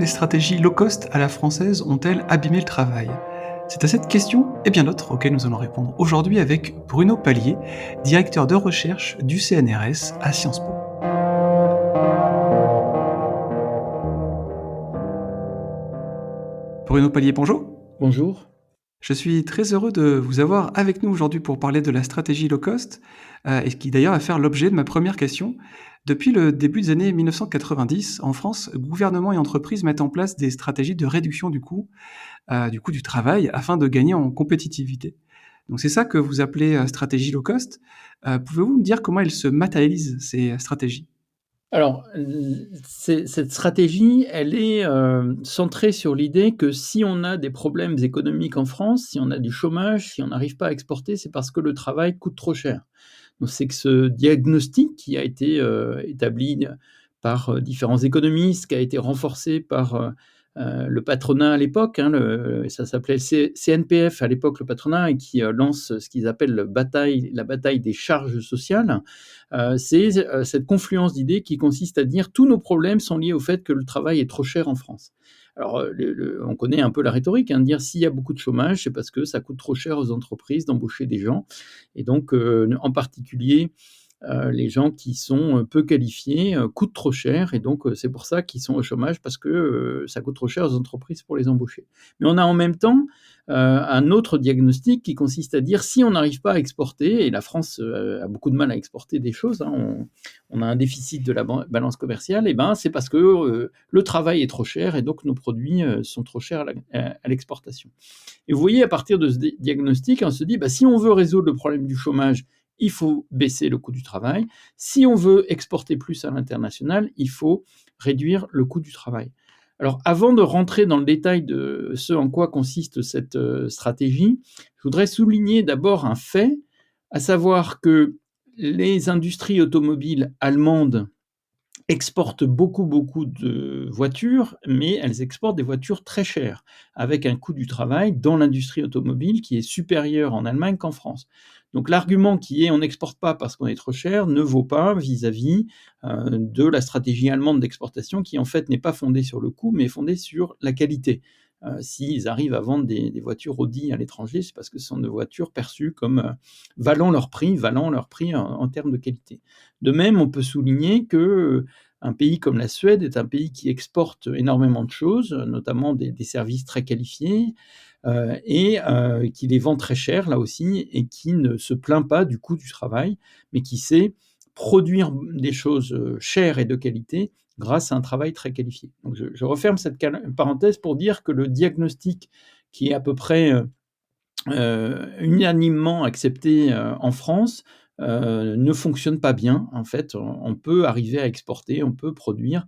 les stratégies low cost à la française ont-elles abîmé le travail? C'est à cette question et bien d'autres auxquelles nous allons répondre aujourd'hui avec Bruno Palier, directeur de recherche du CNRS à Sciences Po. Bruno Palier, bonjour. Bonjour. Je suis très heureux de vous avoir avec nous aujourd'hui pour parler de la stratégie low cost, et qui d'ailleurs va faire l'objet de ma première question. Depuis le début des années 1990, en France, gouvernements et entreprises mettent en place des stratégies de réduction du coût du travail afin de gagner en compétitivité. Donc c'est ça que vous appelez stratégie low cost. Pouvez-vous me dire comment elles se matérialisent, ces stratégies? Alors, cette stratégie, elle est, centrée sur l'idée que si on a des problèmes économiques en France, si on a du chômage, si on n'arrive pas à exporter, c'est parce que le travail coûte trop cher. Donc c'est que ce diagnostic qui a été, établi par, différents économistes, qui a été renforcé par, le patronat à l'époque, hein, ça s'appelait CNPF à l'époque, le patronat, et qui, lance ce qu'ils appellent la bataille des charges sociales. C'est, cette confluence d'idées qui consiste à dire: «Tous nos problèmes sont liés au fait que le travail est trop cher en France». Alors, on connaît un peu la rhétorique, hein, de dire: s'il y a beaucoup de chômage, c'est parce que ça coûte trop cher aux entreprises d'embaucher des gens et donc, en particulier, les gens qui sont, peu qualifiés, coûtent trop cher et donc, c'est pour ça qu'ils sont au chômage parce que, ça coûte trop cher aux entreprises pour les embaucher. Mais on a en même temps, un autre diagnostic qui consiste à dire: si on n'arrive pas à exporter, et la France, a beaucoup de mal à exporter des choses, hein, on a un déficit de la balance commerciale, et ben, c'est parce que, le travail est trop cher et donc nos produits, sont trop chers à l'exportation. Et vous voyez, à partir de ce diagnostic, on se dit: bah, si on veut résoudre le problème du chômage, il faut baisser le coût du travail. Si on veut exporter plus à l'international, il faut réduire le coût du travail. Alors, avant de rentrer dans le détail de ce en quoi consiste cette stratégie, je voudrais souligner d'abord un fait, à savoir que les industries automobiles allemandes exportent beaucoup, beaucoup de voitures, mais elles exportent des voitures très chères, avec un coût du travail dans l'industrie automobile qui est supérieur en Allemagne qu'en France. Donc l'argument qui est: «On n'exporte pas parce qu'on est trop cher» ne vaut pas vis-à-vis, de la stratégie allemande d'exportation qui, en fait, n'est pas fondée sur le coût, mais fondée sur la qualité. S'ils arrivent à vendre des voitures Audi à l'étranger, c'est parce que ce sont des voitures perçues comme, valant leur prix en termes de qualité. De même, on peut souligner que, un pays comme la Suède est un pays qui exporte énormément de choses, notamment des services très qualifiés, qui les vend très cher là aussi et qui ne se plaint pas du coût du travail, mais qui sait produire des choses, chères et de qualité grâce à un travail très qualifié. Donc je referme cette parenthèse pour dire que le diagnostic qui est à peu près, unanimement accepté, en France, ne fonctionne pas bien. En fait, on peut arriver à exporter, on peut produire,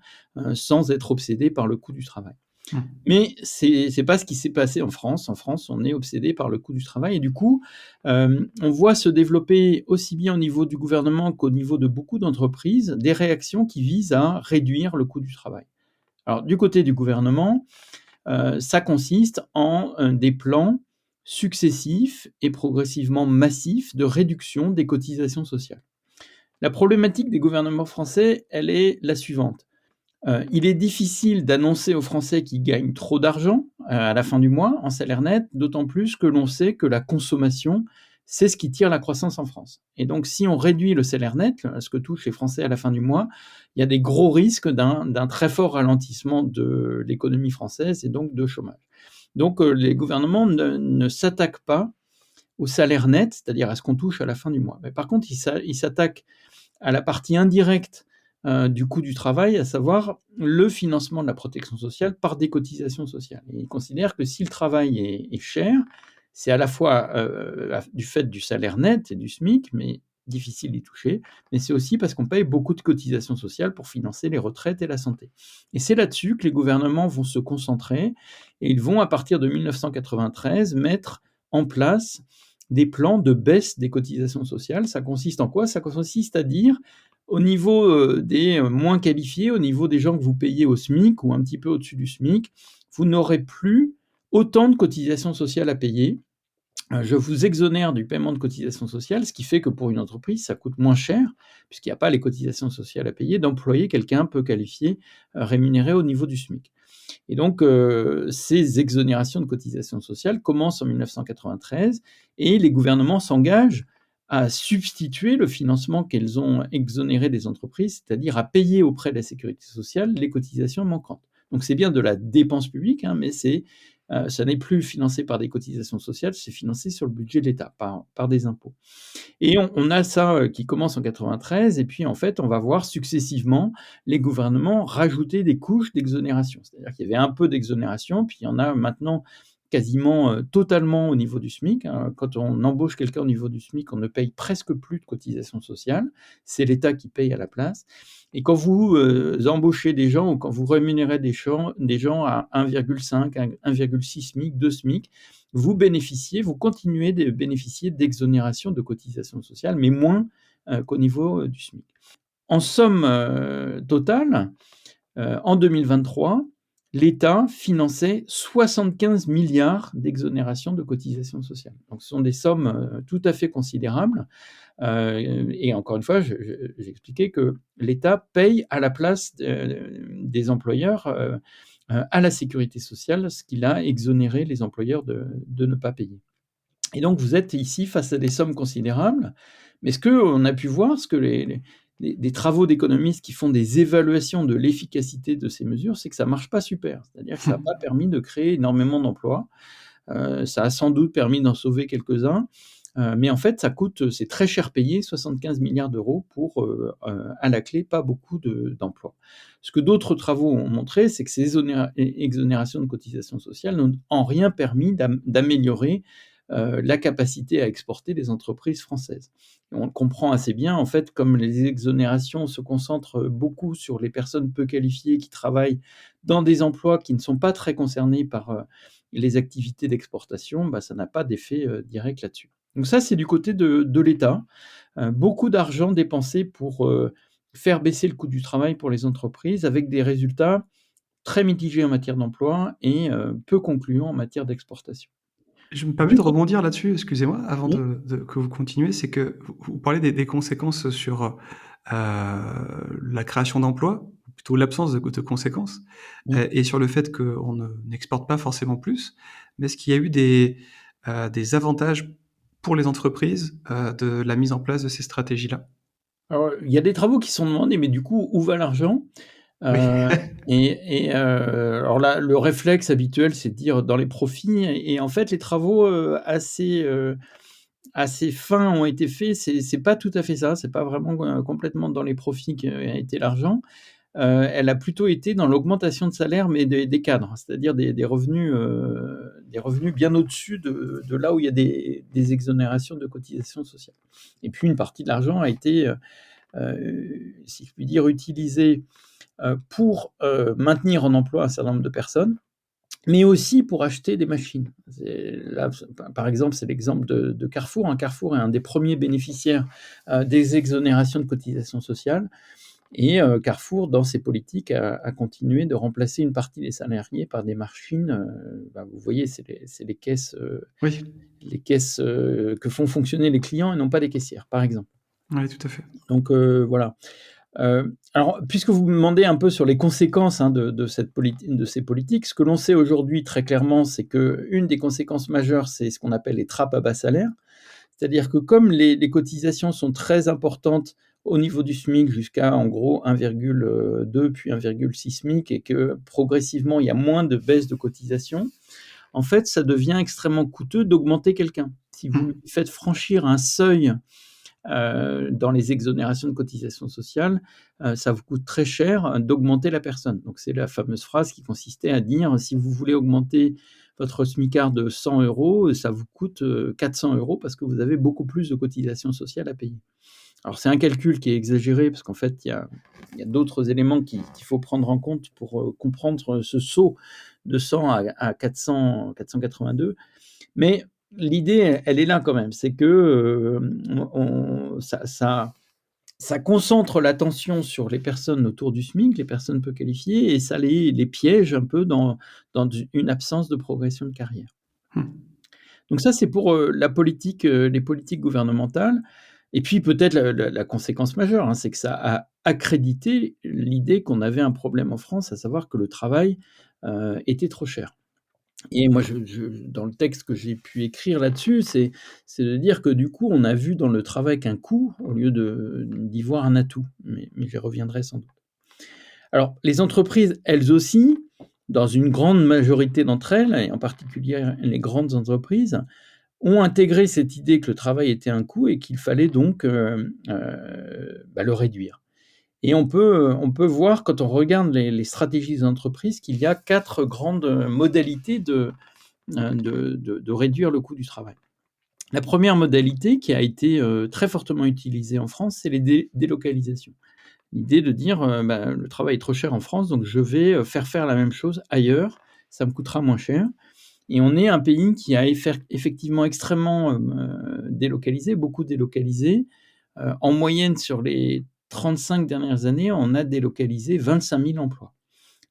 sans être obsédé par le coût du travail. Mmh. Mais c'est pas ce qui s'est passé en France. En France, on est obsédé par le coût du travail et du coup, on voit se développer aussi bien au niveau du gouvernement qu'au niveau de beaucoup d'entreprises, des réactions qui visent à réduire le coût du travail. Alors du côté du gouvernement, ça consiste en, des plans successifs et progressivement massifs de réduction des cotisations sociales. La problématique des gouvernements français, elle est la suivante: il est difficile d'annoncer aux Français qu'ils gagnent trop d'argent, à la fin du mois, en salaire net, d'autant plus que l'on sait que la consommation, c'est ce qui tire la croissance en France. Et donc si on réduit le salaire net, ce que touchent les Français à la fin du mois, il y a des gros risques d'un très fort ralentissement de l'économie française et donc de chômage. Donc les gouvernements ne s'attaquent pas au salaire net, c'est-à-dire à ce qu'on touche à la fin du mois. Mais par contre, ils s'attaquent à la partie indirecte, du coût du travail, à savoir le financement de la protection sociale par des cotisations sociales. Et ils considèrent que si le travail est cher, c'est à la fois, du fait du salaire net et du SMIC, mais difficile d'y toucher, mais c'est aussi parce qu'on paye beaucoup de cotisations sociales pour financer les retraites et la santé. Et c'est là-dessus que les gouvernements vont se concentrer et ils vont, à partir de 1993, mettre en place des plans de baisse des cotisations sociales. Ça consiste en quoi? Ça consiste à dire: au niveau, des, moins qualifiés, au niveau des gens que vous payez au SMIC ou un petit peu au-dessus du SMIC, vous n'aurez plus autant de cotisations sociales à payer. Je vous exonère du paiement de cotisations sociales, ce qui fait que pour une entreprise, ça coûte moins cher, puisqu'il n'y a pas les cotisations sociales à payer, d'employer quelqu'un peu qualifié, rémunéré au niveau du SMIC. Et donc, ces exonérations de cotisations sociales commencent en 1993 et les gouvernements s'engagent à substituer le financement qu'elles ont exonéré des entreprises, c'est-à-dire à payer auprès de la sécurité sociale les cotisations manquantes. Donc c'est bien de la dépense publique, hein, mais ça n'est plus financé par des cotisations sociales, c'est financé sur le budget de l'État, par des impôts. Et on a ça qui commence en 93, et puis en fait, on va voir successivement les gouvernements rajouter des couches d'exonération. C'est-à-dire qu'il y avait un peu d'exonération, puis il y en a maintenant quasiment totalement au niveau du SMIC, hein. Quand on embauche quelqu'un au niveau du SMIC, on ne paye presque plus de cotisations sociales, c'est l'État qui paye à la place. Et quand vous embauchez des gens ou quand vous rémunérez des gens à 1,5, 1,6 SMIC, 2 SMIC, vous continuez de bénéficier d'exonérations de cotisations sociales, mais moins qu'au niveau du SMIC. En somme totale, en 2023, l'État finançait 75 milliards d'exonérations de cotisations sociales. Donc ce sont des sommes tout à fait considérables. Et encore une fois, j'ai expliqué que l'État paye à la place des employeurs à la sécurité sociale ce qu'il a exonéré les employeurs de ne pas payer. Et donc vous êtes ici face à des sommes considérables, mais ce qu'on a pu voir, ce que des travaux d'économistes qui font des évaluations de l'efficacité de ces mesures, c'est que ça marche pas super. C'est-à-dire que ça n'a pas permis de créer énormément d'emplois. Ça a sans doute permis d'en sauver quelques-uns, mais en fait, c'est très cher payé, 75 milliards d'euros pour, à la clé, pas beaucoup d'emplois. Ce que d'autres travaux ont montré, c'est que ces exonérations de cotisations sociales n'ont en rien permis d'améliorer la capacité à exporter des entreprises françaises. Et on le comprend assez bien, en fait, comme les exonérations se concentrent beaucoup sur les personnes peu qualifiées qui travaillent dans des emplois qui ne sont pas très concernés par les activités d'exportation, ça n'a pas d'effet direct là-dessus. Donc ça, c'est du côté de l'État. Beaucoup d'argent dépensé pour faire baisser le coût du travail pour les entreprises, avec des résultats très mitigés en matière d'emploi et peu concluants en matière d'exportation. Je me permets Du de côté rebondir là-dessus, excusez-moi, avant oui, que vous continuiez, c'est que vous parlez des conséquences sur, la création d'emplois, ou plutôt l'absence de conséquences, oui. et sur le fait qu'on n'exporte pas forcément plus. Mais est-ce qu'il y a eu des avantages pour les entreprises, de la mise en place de ces stratégies-là? Alors, il y a des travaux qui sont demandés, mais du coup, où va l'argent? Oui. Heu alors là, le réflexe habituel, c'est de dire dans les profits et en fait, les travaux, assez fins ont été faits. C'est pas tout à fait ça, c'est pas vraiment, complètement dans les profits qu'a été l'argent. Elle a plutôt été dans l'augmentation de salaire, mais des cadres, c'est-à-dire des revenus bien au-dessus de là où il y a des exonérations de cotisations sociales. Et puis une partie de l'argent a été, si je puis dire, utilisée pour maintenir en emploi un certain nombre de personnes, mais aussi pour acheter des machines. Là, par exemple, c'est l'exemple de Carrefour, hein. Carrefour est un des premiers bénéficiaires des exonérations de cotisations sociales. Et Carrefour, dans ses politiques, a continué de remplacer une partie des salariés par des machines. Vous voyez, c'est Oui. les caisses que font fonctionner les clients et non pas les caissières, par exemple. Oui, tout à fait. Donc voilà. Alors, puisque vous me demandez un peu sur les conséquences, hein, de ces politiques, ce que l'on sait aujourd'hui très clairement, c'est qu'une des conséquences majeures, c'est ce qu'on appelle les trappes à bas salaire. C'est-à-dire que comme les cotisations sont très importantes au niveau du SMIC jusqu'à en gros 1,2 puis 1,6 SMIC et que progressivement il y a moins de baisse de cotisations, en fait, ça devient extrêmement coûteux d'augmenter quelqu'un. Si vous Mmh. lui faites franchir un seuil dans les exonérations de cotisations sociales, ça vous coûte très cher d'augmenter la personne. Donc c'est la fameuse phrase qui consistait à dire: «Si vous voulez augmenter votre smicard de 100 €, ça vous coûte 400 € parce que vous avez beaucoup plus de cotisations sociales à payer». Alors c'est un calcul qui est exagéré parce qu'en fait, il y a d'autres éléments qu'il faut prendre en compte pour comprendre ce saut de 100 à 482. Mais l'idée, elle est là quand même, c'est que, ça concentre l'attention sur les personnes autour du SMIC, les personnes peu qualifiées et ça les piège un peu dans une absence de progression de carrière. Mmh. Donc ça, c'est pour, les politiques gouvernementales et puis peut-être la conséquence majeure, hein, c'est que ça a accrédité l'idée qu'on avait un problème en France, à savoir que le travail, était trop cher. Et moi, dans le texte que j'ai pu écrire là-dessus, c'est de dire que du coup, on a vu dans le travail qu'un coût au lieu d'y voir un atout, mais j'y reviendrai sans doute. Alors, les entreprises, elles aussi, dans une grande majorité d'entre elles, et en particulier les grandes entreprises, ont intégré cette idée que le travail était un coût et qu'il fallait donc le réduire. Et on peut voir, quand on regarde les stratégies des entreprises, qu'il y a 4 grandes modalités de réduire le coût du travail. La première modalité, qui a été très fortement utilisée en France, c'est les délocalisations. L'idée de dire le travail est trop cher en France, donc je vais faire la même chose ailleurs, ça me coûtera moins cher. Et on est un pays qui a effectivement extrêmement délocalisé, beaucoup délocalisé. En moyenne, sur les 35 dernières années, on a délocalisé 25 000 emplois.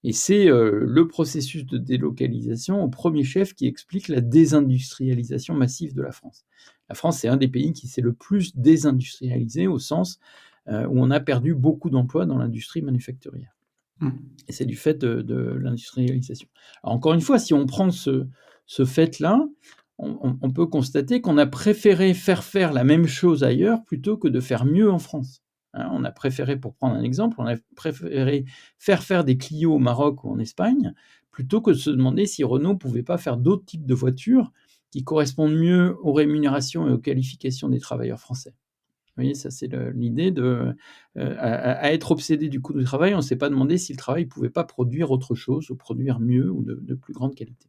Et c'est le processus de délocalisation au premier chef qui explique la désindustrialisation massive de la France. La France est un des pays qui s'est le plus désindustrialisé, au sens où on a perdu beaucoup d'emplois dans l'industrie manufacturière. Et c'est du fait de l'industrialisation. Alors, encore une fois, si on prend ce fait-là, on peut constater qu'on a préféré faire la même chose ailleurs plutôt que de faire mieux en France. Hein, on a préféré, pour prendre un exemple, on a préféré faire des Clio au Maroc ou en Espagne plutôt que de se demander si Renault ne pouvait pas faire d'autres types de voitures qui correspondent mieux aux rémunérations et aux qualifications des travailleurs français. Vous voyez, ça c'est l'idée à être obsédé du coût du travail, on ne s'est pas demandé si le travail ne pouvait pas produire autre chose ou produire mieux ou de plus grande qualité.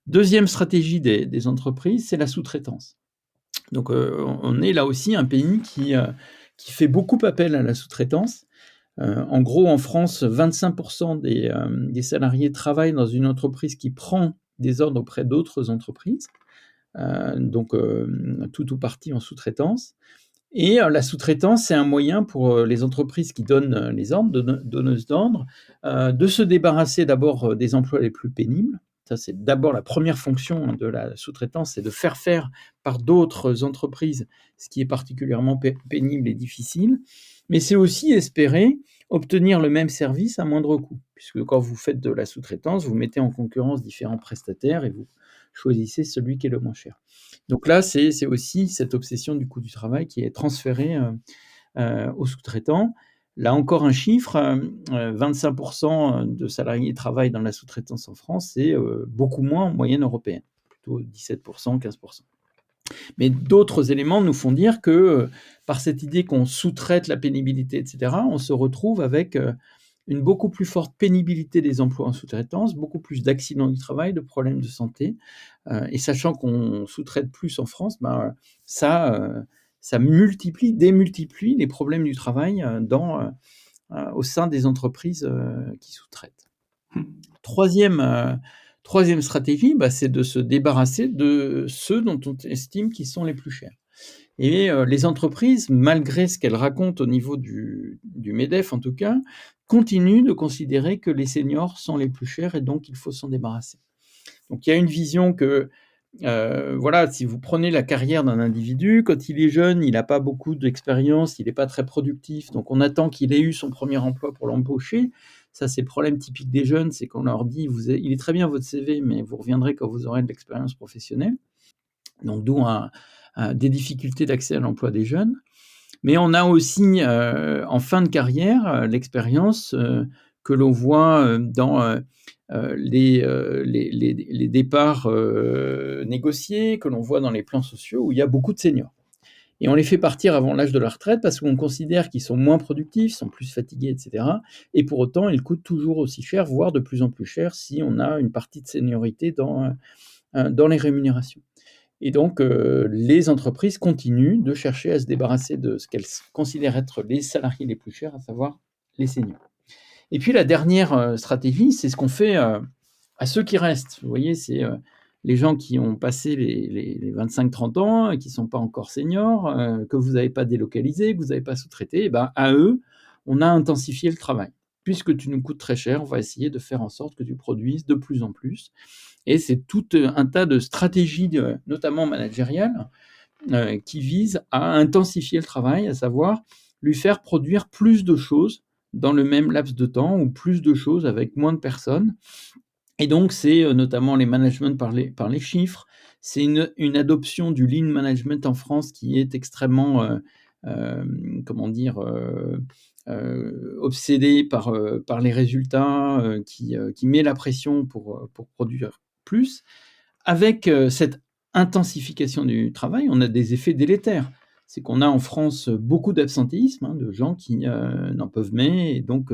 Deuxième stratégie des entreprises, c'est la sous-traitance. Donc on est là aussi un pays qui fait beaucoup appel à la sous-traitance. En gros, en France, 25% des salariés travaillent dans une entreprise qui prend des ordres auprès d'autres entreprises, tout ou partie en sous-traitance. Et la sous-traitance, c'est un moyen pour les entreprises qui donnent les ordres, donneuses d'ordres, de se débarrasser d'abord des emplois les plus pénibles. Ça, c'est d'abord la première fonction de la sous-traitance, c'est de faire par d'autres entreprises ce qui est particulièrement pénible et difficile. Mais c'est aussi espérer obtenir le même service à moindre coût, puisque quand vous faites de la sous-traitance, vous mettez en concurrence différents prestataires et vous choisissez celui qui est le moins cher. Donc là, c'est aussi cette obsession du coût du travail qui est transférée aux sous-traitants. Là encore un chiffre, 25% de salariés travaillent dans la sous-traitance en France, c'est beaucoup moins en moyenne européenne, plutôt 17%, 15%. Mais d'autres éléments nous font dire que par cette idée qu'on sous-traite la pénibilité, etc., on se retrouve avec une beaucoup plus forte pénibilité des emplois en sous-traitance, beaucoup plus d'accidents du travail, de problèmes de santé. Et sachant qu'on sous-traite plus en France, ça démultiplie les problèmes du travail au sein des entreprises qui sous-traitent. Troisième stratégie, c'est de se débarrasser de ceux dont on estime qu'ils sont les plus chers. Et les entreprises, malgré ce qu'elles racontent au niveau du MEDEF en tout cas, continuent de considérer que les seniors sont les plus chers et donc il faut s'en débarrasser. Donc il y a une vision que, si vous prenez la carrière d'un individu, quand il est jeune, il n'a pas beaucoup d'expérience, il n'est pas très productif, donc on attend qu'il ait eu son premier emploi pour l'embaucher. Ça, c'est le problème typique des jeunes, c'est qu'on leur dit, il est très bien votre CV, mais vous reviendrez quand vous aurez de l'expérience professionnelle. Donc d'où des difficultés d'accès à l'emploi des jeunes. Mais on a aussi, en fin de carrière, l'expérience que l'on voit dans les départs négociés, que l'on voit dans les plans sociaux, où il y a beaucoup de seniors. Et on les fait partir avant l'âge de la retraite parce qu'on considère qu'ils sont moins productifs, sont plus fatigués, etc. Et pour autant, ils coûtent toujours aussi cher, voire de plus en plus cher, si on a une partie de seniorité dans les rémunérations. Et donc, les entreprises continuent de chercher à se débarrasser de ce qu'elles considèrent être les salariés les plus chers, à savoir les seniors. Et puis la dernière stratégie, c'est ce qu'on fait à ceux qui restent. Vous voyez, c'est les gens qui ont passé les 25-30 ans, qui ne sont pas encore seniors, que vous n'avez pas délocalisés, que vous n'avez pas sous-traités. À eux, on a intensifié le travail. Puisque tu nous coûtes très cher, on va essayer de faire en sorte que tu produises de plus en plus. Et c'est tout un tas de stratégies, notamment managériales, qui visent à intensifier le travail, à savoir lui faire produire plus de choses dans le même laps de temps ou plus de choses avec moins de personnes Et donc, c'est notamment les managements par les chiffres. C'est une adoption du lean management en France qui est extrêmement, comment dire, obsédée par les résultats, qui met la pression pour produire plus. Avec cette intensification du travail, on a des effets délétères. C'est qu'on a en France beaucoup d'absentéisme, hein, de gens qui n'en peuvent mais et donc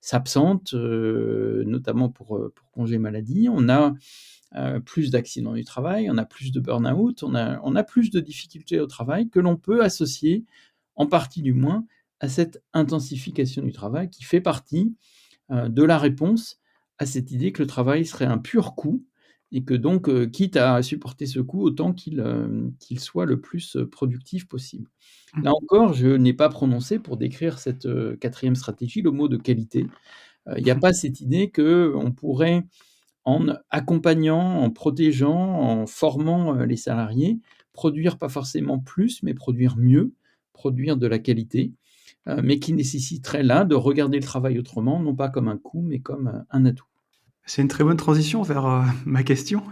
s'absentent, notamment pour congé maladie. On a plus d'accidents du travail, on a plus de burn-out, on a plus de difficultés au travail que l'on peut associer, en partie du moins, à cette intensification du travail qui fait partie de la réponse à cette idée que le travail serait un pur coût et que donc, quitte à supporter ce coût, autant qu'il soit le plus productif possible. Là Mmh. encore, je n'ai pas prononcé pour décrire cette 4e stratégie le mot de qualité. Il n'y a pas cette idée qu'on pourrait, en accompagnant, en protégeant, en formant les salariés, produire pas forcément plus, mais produire mieux, produire de la qualité, mais qui nécessiterait là de regarder le travail autrement, non pas comme un coût, mais comme un atout. C'est une très bonne transition vers, ma question.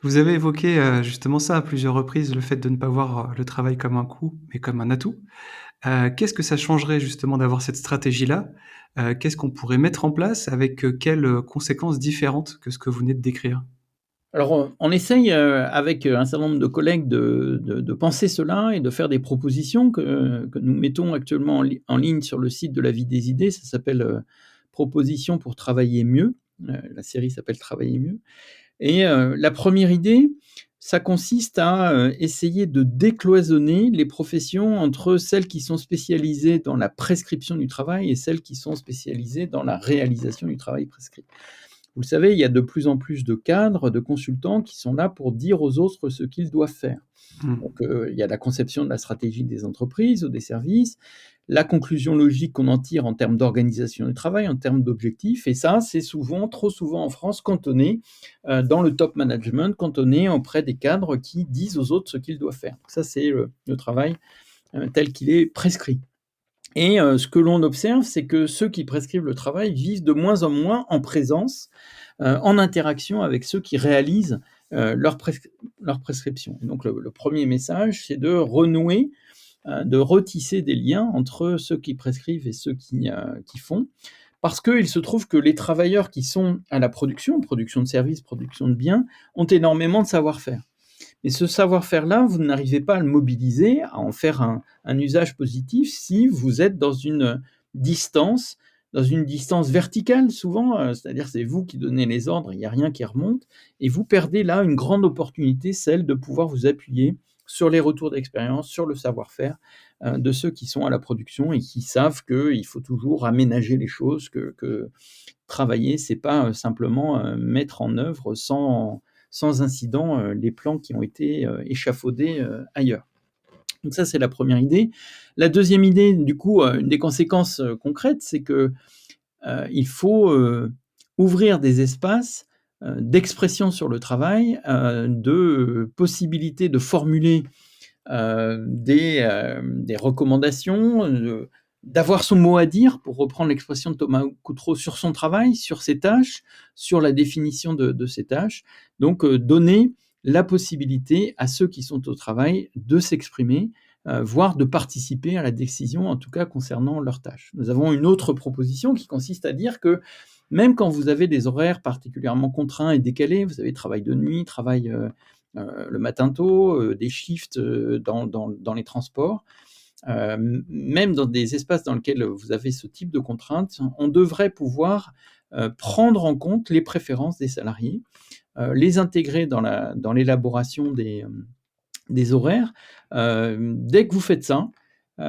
Vous avez évoqué, justement ça à plusieurs reprises, le fait de ne pas voir, le travail comme un coût, mais comme un atout. Qu'est-ce que ça changerait justement d'avoir cette stratégie-là? Qu'est-ce qu'on pourrait mettre en place avec, quelles, conséquences différentes que ce que vous venez de décrire? Alors, on essaye, avec, un certain nombre de collègues de penser cela et de faire des propositions que nous mettons actuellement en ligne sur le site de la Vie des idées. Ça s'appelle, «Propositions pour travailler mieux». La série s'appelle «Travailler mieux». Et la première idée, ça consiste à, essayer de décloisonner les professions entre celles qui sont spécialisées dans la prescription du travail et celles qui sont spécialisées dans la réalisation du travail prescrit. Vous le savez, il y a de plus en plus de cadres, de consultants qui sont là pour dire aux autres ce qu'ils doivent faire. Mmh. Donc, il y a la conception de la stratégie des entreprises ou des services, la conclusion logique qu'on en tire en termes d'organisation du travail, en termes d'objectifs, et ça, c'est souvent, trop souvent en France, cantonné dans le top management, cantonné auprès des cadres qui disent aux autres ce qu'ils doivent faire. Ça, c'est le travail tel qu'il est prescrit. Et ce que l'on observe, c'est que ceux qui prescrivent le travail vivent de moins en moins en présence, en interaction avec ceux qui réalisent leur prescription. Et donc le 1er message, c'est de renouer, de retisser des liens entre ceux qui prescrivent et ceux qui font. Parce qu'il se trouve que les travailleurs qui sont à la production de services, production de biens, ont énormément de savoir-faire. Et ce savoir-faire-là, vous n'arrivez pas à le mobiliser, à en faire un usage positif si vous êtes distance, dans une distance verticale souvent, c'est-à-dire c'est vous qui donnez les ordres, il n'y a rien qui remonte et vous perdez là une grande opportunité, celle de pouvoir vous appuyer sur les retours d'expérience, sur le savoir-faire, de ceux qui sont à la production et qui savent qu'il faut toujours aménager les choses, que travailler, c'est pas, simplement, mettre en œuvre sans incident, les plans qui ont été, échafaudés, ailleurs. Donc ça, c'est la première idée. La deuxième idée, du coup, une des conséquences, concrètes, c'est que, il faut, ouvrir des espaces, d'expression sur le travail, de possibilités de formuler des recommandations, d'avoir son mot à dire, pour reprendre l'expression de Thomas Coutreau, sur son travail, sur ses tâches, sur la définition de ses tâches. Donc, donner la possibilité à ceux qui sont au travail de s'exprimer, voire de participer à la décision, en tout cas concernant leurs tâches. Nous avons une autre proposition qui consiste à dire que même quand vous avez des horaires particulièrement contraints et décalés, vous avez travail de nuit, travail le matin tôt, des shifts dans les transports. Même dans des espaces dans lesquels vous avez ce type de contraintes, on devrait pouvoir prendre en compte les préférences des salariés, les intégrer dans l'élaboration des horaires. Dès que vous faites ça,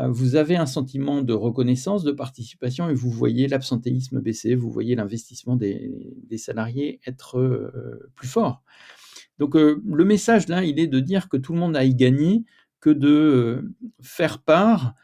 vous avez un sentiment de reconnaissance, de participation et vous voyez l'absentéisme baisser, vous voyez l'investissement des salariés être plus fort. Donc le message là, il est de dire que tout le monde a y gagné, que de faire part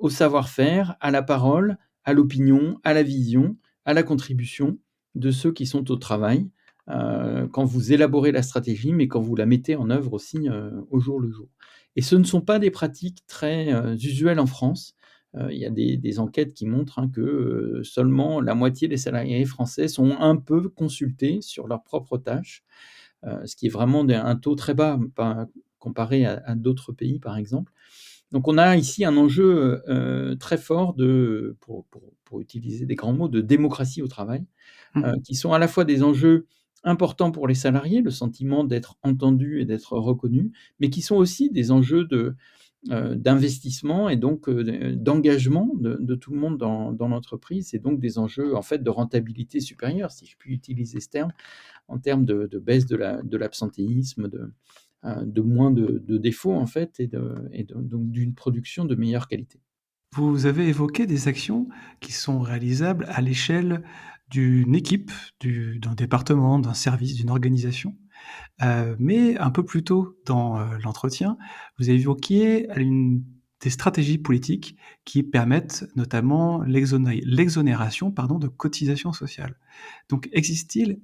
au savoir-faire, à la parole, à l'opinion, à la vision, à la contribution de ceux qui sont au travail, quand vous élaborez la stratégie, mais quand vous la mettez en œuvre aussi, au jour le jour. Et ce ne sont pas des pratiques très usuelles en France. Il y a des enquêtes qui montrent, hein, que, seulement la moitié des salariés français sont un peu consultés sur leurs propres tâches, ce qui est vraiment un taux très bas comparé à d'autres pays, par exemple. Donc on a ici un enjeu, très fort pour utiliser des grands mots, de démocratie au travail, Mmh. qui sont à la fois des enjeux importants pour les salariés, le sentiment d'être entendus et d'être reconnus, mais qui sont aussi des enjeux d'investissement et donc d'engagement de tout le monde dans l'entreprise et donc des enjeux, en fait, de rentabilité supérieure, si je puis utiliser ce terme, en termes de baisse de l'absentéisme, de moins de défauts, en fait, donc d'une production de meilleure qualité. Vous avez évoqué des actions qui sont réalisables à l'échelle d'une équipe, d'un département, d'un service, d'une organisation. Mais un peu plus tôt dans, l'entretien, vous avez évoqué des stratégies politiques qui permettent notamment l'exonération, pardon, de cotisations sociales. Donc existe-t-il,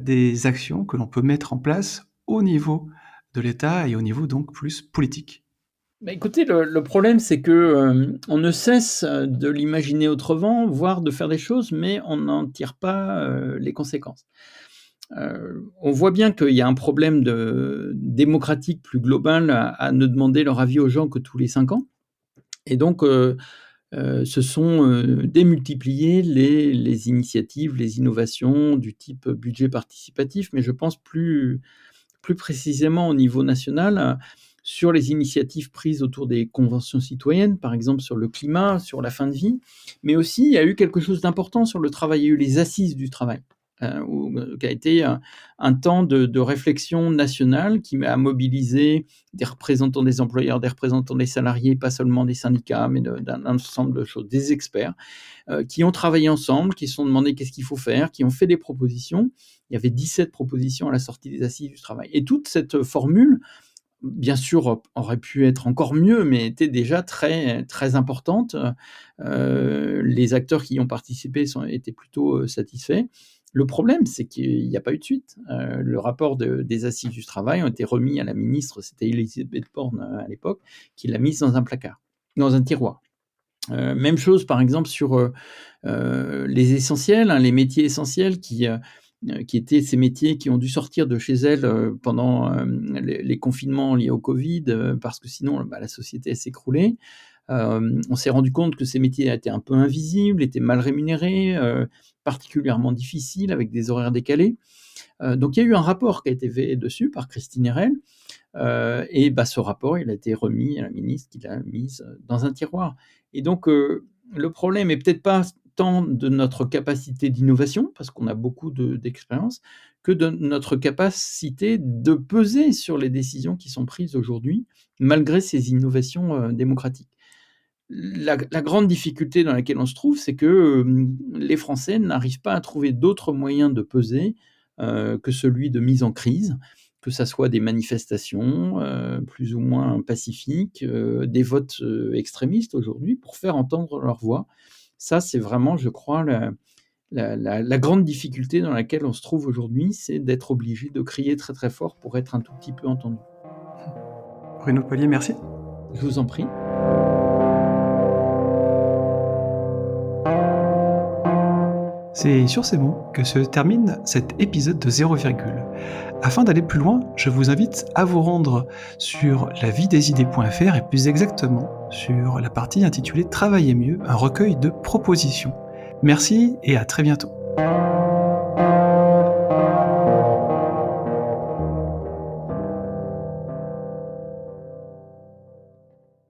des actions que l'on peut mettre en place au niveau de l'État et au niveau donc plus politique? Bah, écoutez, le problème, c'est que, on ne cesse, de l'imaginer autrement, voire de faire des choses, mais on n'en tire pas, les conséquences. On voit bien qu'il y a un problème démocratique plus global à ne demander leur avis aux gens que tous les 5 ans et donc se sont, démultipliées les initiatives, les innovations du type budget participatif, mais je pense plus précisément au niveau national, sur les initiatives prises autour des conventions citoyennes, par exemple sur le climat, sur la fin de vie, mais aussi il y a eu quelque chose d'important sur le travail. Il y a eu les assises du travail, qui a été un temps de réflexion nationale qui a mobilisé des représentants des employeurs, des représentants des salariés, pas seulement des syndicats, mais d'un ensemble de choses, des experts, qui ont travaillé ensemble, qui se sont demandé qu'est-ce qu'il faut faire, qui ont fait des propositions. Il y avait 17 propositions à la sortie des assises du travail. Et toute cette formule, bien sûr, aurait pu être encore mieux, mais était déjà très, très importante. Les acteurs qui y ont participé étaient plutôt satisfaits. Le problème, c'est qu'il n'y a pas eu de suite. Le rapport des assises du travail ont été remis à la ministre, c'était Elisabeth Borne à l'époque, qui l'a mise dans un placard, dans un tiroir. Même chose, par exemple, sur les essentiels, hein, les métiers essentiels qui étaient ces métiers qui ont dû sortir de chez elles pendant les confinements liés au Covid, parce que sinon bah, la société s'écroulait. On s'est rendu compte que ces métiers étaient un peu invisibles, étaient mal rémunérés, particulièrement difficiles, avec des horaires décalés. Donc il y a eu un rapport qui a été fait dessus par Christine Erel, et bah, ce rapport, il a été remis à la ministre qui l'a mis dans un tiroir. Et donc, le problème est peut-être pas tant de notre capacité d'innovation, parce qu'on a beaucoup d'expérience, que de notre capacité de peser sur les décisions qui sont prises aujourd'hui, malgré ces innovations, démocratiques. La grande difficulté dans laquelle on se trouve, c'est que, les Français n'arrivent pas à trouver d'autres moyens de peser, que celui de mise en crise, que ça soit des manifestations, plus ou moins pacifiques, des votes, extrémistes aujourd'hui pour faire entendre leur voix. Ça, c'est vraiment, je crois, la grande difficulté dans laquelle on se trouve aujourd'hui, c'est d'être obligé de crier très, très fort pour être un tout petit peu entendu. Bruno Paulier, merci. Je vous en prie. C'est sur ces mots que se termine cet épisode de 0, Afin d'aller plus loin, je vous invite à vous rendre sur lavidesidées.fr et plus exactement sur la partie intitulée Travailler mieux, un recueil de propositions. Merci et à très bientôt.